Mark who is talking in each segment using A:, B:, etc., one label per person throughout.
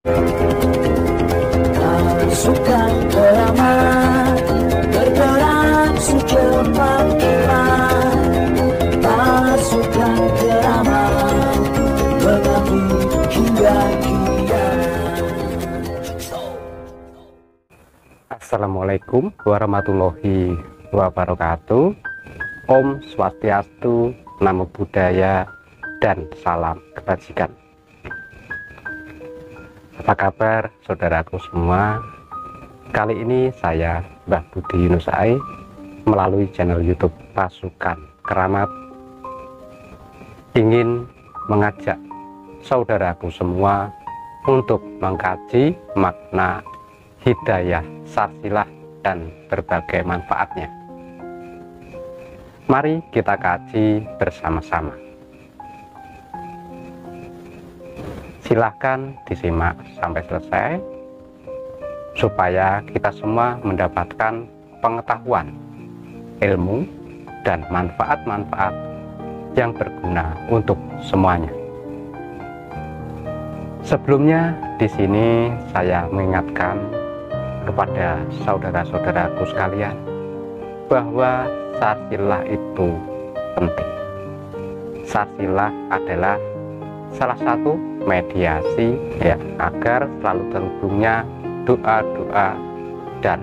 A: Pasukan keramat bergerak secepat kilat. Pasukan keramat mengabdi hingga kiamat.
B: Assalamualaikum warahmatullahi wabarakatuh. Om Swastiastu, Namo Buddhaya, dan salam kebajikan. Apa kabar saudaraku semua? Kali ini saya Mbah Budi Yunus Ai melalui channel YouTube Pasukan Keramat ingin mengajak saudaraku semua untuk mengkaji makna hidayah sarsilah dan berbagai manfaatnya. Mari kita kaji bersama-sama. Silahkan disimak sampai selesai supaya kita semua mendapatkan pengetahuan, ilmu, dan manfaat-manfaat yang berguna untuk semuanya. Sebelumnya di sini saya mengingatkan kepada saudara-saudaraku sekalian bahwa sarsilah itu penting. Sarsilah adalah salah satu mediasi ya agar selalu terhubungnya doa-doa dan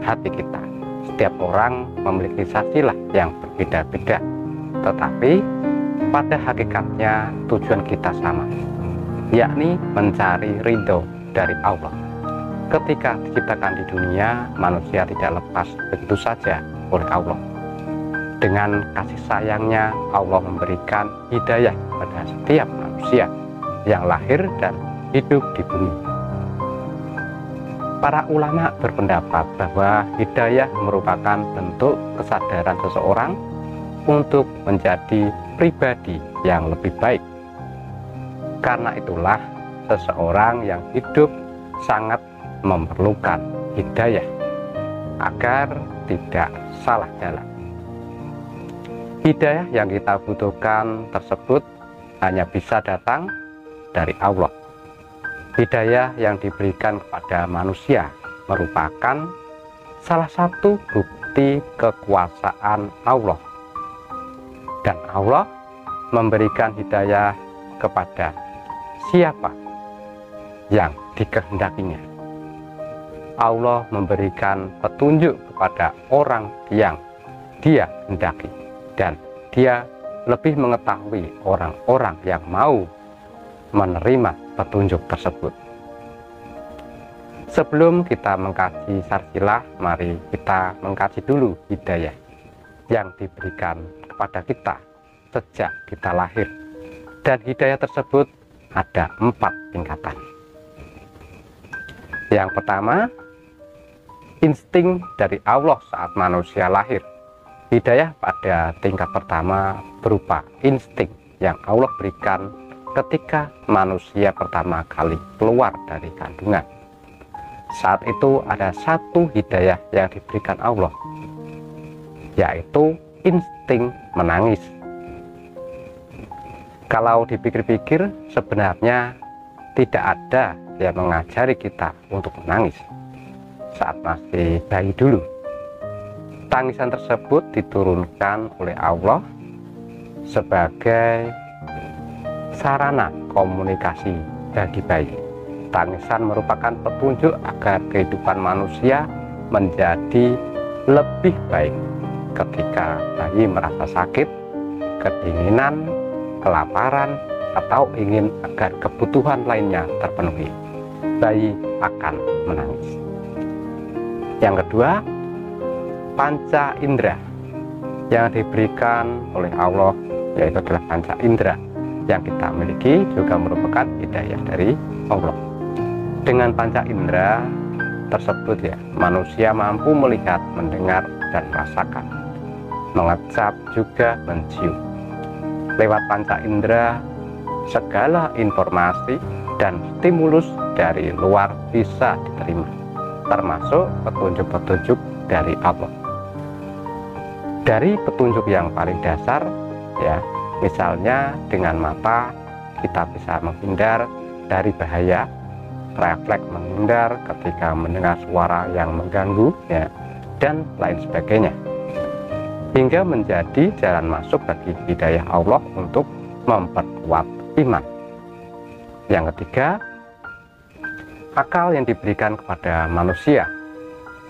B: hati kita. Setiap orang memiliki sarsilah yang berbeda-beda, tetapi pada hakikatnya tujuan kita sama, yakni mencari ridho dari Allah. Ketika diciptakan di dunia, manusia tidak lepas begitu saja oleh Allah. Dengan kasih sayangnya, Allah memberikan hidayah pada setiap manusia yang lahir dan hidup di bumi. Para ulama berpendapat bahwa hidayah merupakan bentuk kesadaran seseorang untuk menjadi pribadi yang lebih baik. Karena itulah seseorang yang hidup sangat memerlukan hidayah agar tidak salah jalan. Hidayah yang kita butuhkan tersebut hanya bisa datang dari Allah. Hidayah yang diberikan kepada manusia merupakan salah satu bukti kekuasaan Allah. Dan Allah memberikan hidayah kepada siapa yang dikehendakinya. Allah memberikan petunjuk kepada orang yang Dia hendaki, dan Dia lebih mengetahui orang-orang yang mau menerima petunjuk tersebut. Sebelum kita mengkaji sarsilah, mari kita mengkaji dulu hidayah yang diberikan kepada kita sejak kita lahir. Dan hidayah tersebut ada 4 tingkatan. Yang pertama, insting dari Allah saat manusia lahir. Hidayah pada tingkat pertama berupa insting yang Allah berikan ketika manusia pertama kali keluar dari kandungan. Saat itu ada satu hidayah yang diberikan Allah, yaitu insting menangis. Kalau dipikir-pikir, sebenarnya tidak ada yang mengajari kita untuk menangis saat masih bayi dulu. Tangisan tersebut diturunkan oleh Allah sebagai sarana komunikasi bagi bayi. Tangisan merupakan petunjuk agar kehidupan manusia menjadi lebih baik. Ketika bayi merasa sakit, kedinginan, kelaparan, atau ingin agar kebutuhan lainnya terpenuhi, bayi akan menangis. Yang kedua, panca indera yang diberikan oleh Allah, yaitu adalah panca indera yang kita miliki juga merupakan hidayah dari Allah. Dengan panca indera tersebut ya, manusia mampu melihat, mendengar, dan merasakan, mengecap juga mencium. Lewat panca indera, segala informasi dan stimulus dari luar bisa diterima, termasuk petunjuk-petunjuk dari Allah. Dari petunjuk yang paling dasar ya, misalnya dengan mata kita bisa menghindar dari bahaya refleks menghindar ketika mendengar suara yang mengganggu, ya, dan lain sebagainya, hingga menjadi jalan masuk bagi hidayah Allah untuk memperkuat iman. Yang ketiga, akal yang diberikan kepada manusia.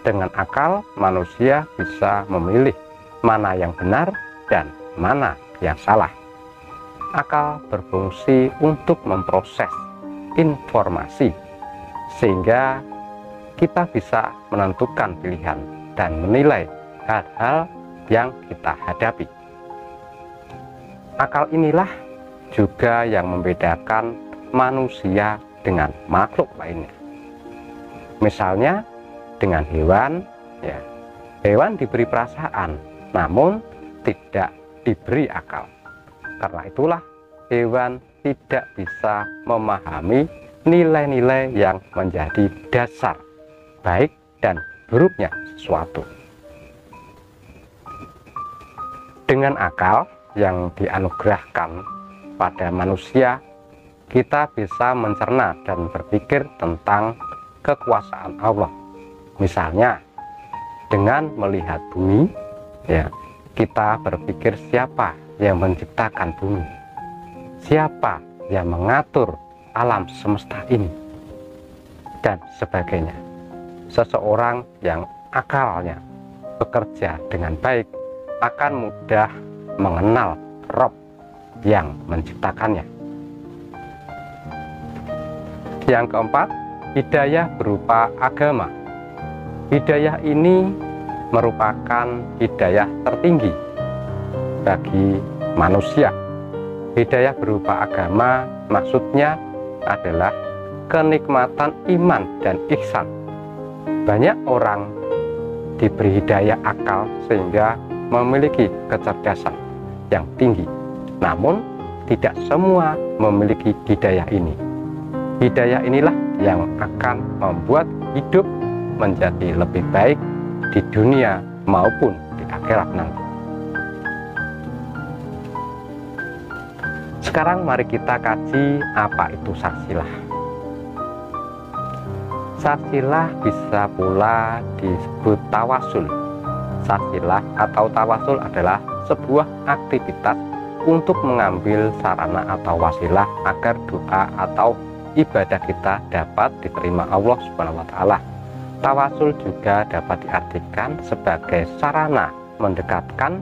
B: Dengan akal, manusia bisa memilih mana yang benar dan mana yang salah. Akal berfungsi untuk memproses informasi, sehingga kita bisa menentukan pilihan dan menilai hal-hal yang kita hadapi. Akal inilah juga yang membedakan manusia dengan makhluk lainnya. Misalnya dengan hewan, ya, hewan diberi perasaan, namun tidak diberi akal. Karena itulah hewan tidak bisa memahami nilai-nilai yang menjadi dasar baik dan buruknya sesuatu. Dengan akal yang dianugerahkan pada manusia, kita bisa mencerna dan berpikir tentang kekuasaan Allah. Misalnya dengan melihat bumi, ya, kita berpikir siapa yang menciptakan bumi, siapa yang mengatur alam semesta ini, dan sebagainya. Seseorang yang akalnya bekerja dengan baik akan mudah mengenal Rob yang menciptakannya. Yang keempat, hidayah berupa agama. Hidayah ini merupakan hidayah tertinggi bagi manusia. Hidayah berupa agama maksudnya adalah kenikmatan iman dan ihsan. Banyak orang diberi hidayah akal sehingga memiliki kecerdasan yang tinggi, namun tidak semua memiliki hidayah ini. Hidayah inilah yang akan membuat hidup menjadi lebih baik di dunia maupun di akhirat nanti. Sekarang mari kita kaji apa itu sarsilah. Sarsilah bisa pula disebut tawasul. Sarsilah atau tawasul adalah sebuah aktivitas untuk mengambil sarana atau wasilah agar doa atau ibadah kita dapat diterima Allah Subhanahu wa Ta'ala. Tawasul juga dapat diartikan sebagai sarana mendekatkan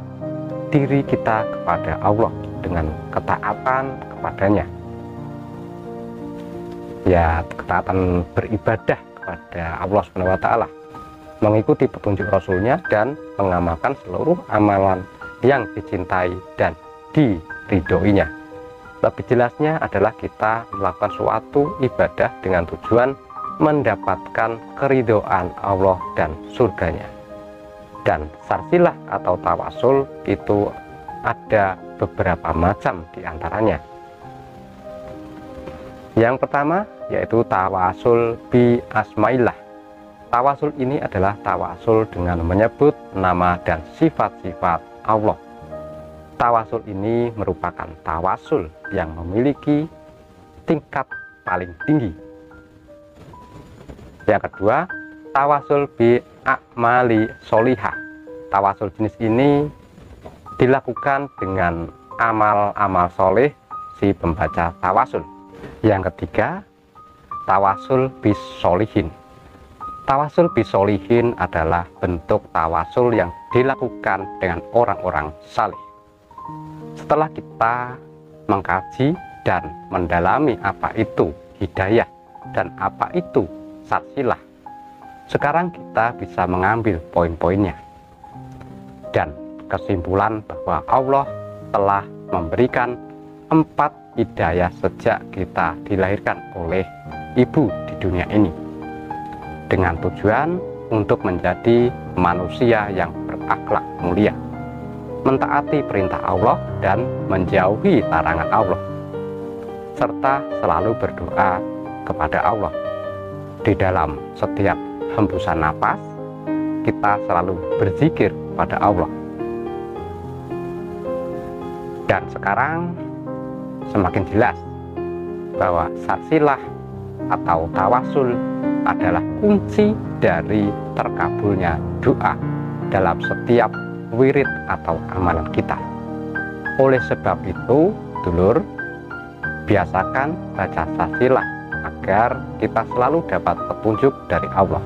B: diri kita kepada Allah dengan ketaatan kepadanya. Ya, ketaatan beribadah kepada Allah Subhanahu wa Ta'ala, mengikuti petunjuk Rasulnya dan mengamalkan seluruh amalan yang dicintai dan diridhoinya. Lebih jelasnya adalah kita melakukan suatu ibadah dengan tujuan mendapatkan keridhaan Allah dan surganya. Dan sarsilah atau tawasul itu ada beberapa macam diantaranya. Yang pertama yaitu tawasul bi asmaillah. Tawasul ini adalah tawasul dengan menyebut nama dan sifat-sifat Allah. Tawasul ini merupakan tawasul yang memiliki tingkat paling tinggi. Yang kedua, tawasul bi a'mali solihah. Tawasul jenis ini dilakukan dengan amal-amal soleh si pembaca tawasul. Yang ketiga, tawasul bis solihin. Tawasul bis solihin adalah bentuk tawasul yang dilakukan dengan orang-orang saleh. Setelah kita mengkaji dan mendalami apa itu hidayah dan apa itu sarsilah, sekarang kita bisa mengambil poin-poinnya dan kesimpulan bahwa Allah telah memberikan 4 hidayah sejak kita dilahirkan oleh ibu di dunia ini, dengan tujuan untuk menjadi manusia yang berakhlak mulia, mentaati perintah Allah dan menjauhi larangan Allah, serta selalu berdoa kepada Allah. Di dalam setiap hembusan napas, kita selalu berzikir pada Allah. Dan sekarang semakin jelas bahwa sarsilah atau tawasul adalah kunci dari terkabulnya doa dalam setiap wirid atau amalan kita. Oleh sebab itu, dulur, biasakan baca sasilah agar kita selalu dapat petunjuk dari Allah.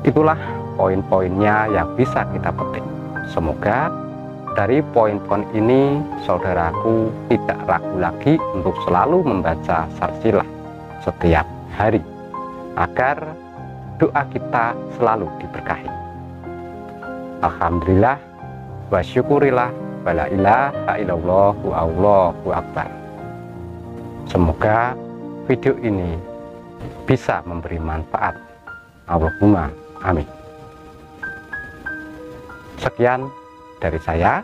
B: Itulah poin-poinnya yang bisa kita petik. Semoga dari poin-poin ini saudaraku tidak ragu lagi untuk selalu membaca sarsilah setiap hari agar doa kita selalu diberkahi. Alhamdulillah wa syukurillah wa la ilaha illallah wallahu akbar. Semoga video ini bisa memberi manfaat. Allahumma amin. Sekian dari saya.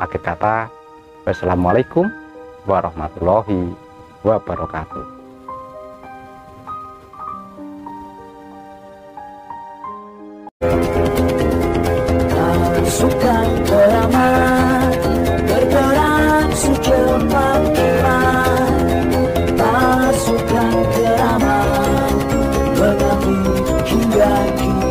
B: Akhir kata, wassalamualaikum warahmatullahi wabarakatuh.
A: Pasukan keramat bergerak secepat kilat. Pasukan keramat mengabdi hingga kini.